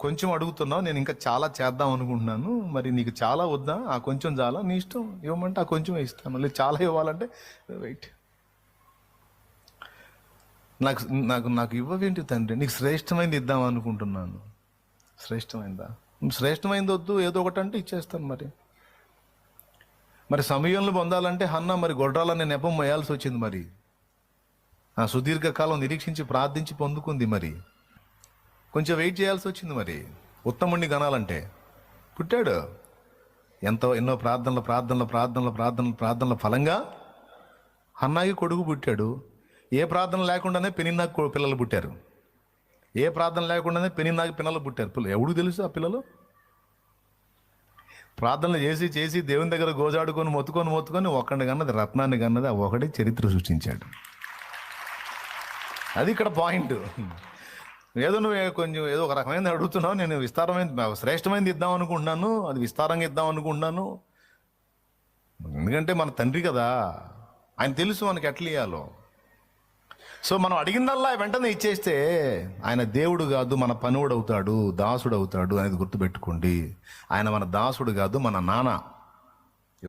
కొంచెం అడుగుతున్నావు, నేను ఇంకా చాలా చేద్దాం అనుకుంటున్నాను, మరి నీకు చాలా వద్దా, ఆ కొంచెం చాలా, నీ ఇష్టం, ఇవ్వమంటే ఆ కొంచెం ఇస్తాను, లేదు చాలా ఇవ్వాలంటే వెయిట్. నాకు నాకు నాకు ఇవ్వవేంటి తండ్రి, నీకు శ్రేష్టమైంది ఇద్దాం అనుకుంటున్నాను. శ్రేష్టమైందా? శ్రేష్టమైంది వద్దు, ఏదో ఒకటి అంటే ఇచ్చేస్తాను. మరి సమయంలో పొందాలంటే హన్నా మరి గొడ్రాలనే నెపం మోయాల్సి వచ్చింది. మరి ఆ సుదీర్ఘకాలం నిరీక్షించి ప్రార్థించి పొందుకుంది. మరి కొంచెం వెయిట్ చేయాల్సి వచ్చింది. మరి ఉత్తముణ్ణి కనాలంటే పుట్టాడు. ఎన్నో ప్రార్థనల ఫలంగా హన్నాకి కొడుకు పుట్టాడు. ఏ ప్రార్థన లేకుండానే పెనిన్నాకి పిల్లలు పుట్టారు. ఏ ప్రార్థన లేకుండానే పెనిన్నాకి పిల్లలు పుట్టారు. ఎవడు తెలుసు ఆ పిల్లలు? ప్రార్థనలు చేసి చేసి దేవుని దగ్గర గోజాడుకొని మొత్తుకొని ఒకడిని కన్నది, రత్నాన్ని కన్నది, ఆ ఒకటి చరిత్ర సృష్టించాడు. అది ఇక్కడ పాయింట్. నువ్వు కొంచెం ఏదో ఒక రకమైనది అడుగుతున్నావు, నేను శ్రేష్టమైనది ఇద్దాం అనుకుంటున్నాను, అది విస్తారంగా ఇద్దాం అనుకుంటున్నాను. ఎందుకంటే మన తండ్రి కదా, ఆయన తెలుసు మనకి ఎట్లా ఇవ్వాలో. సో మనం అడిగిందల్లా వెంటనే ఇచ్చేస్తే ఆయన దేవుడు కాదు, మన పనివాడు అవుతాడు, దాసుడు అవుతాడు అనేది గుర్తుపెట్టుకోండి. ఆయన మన దాసుడు కాదు, మన నాన్న.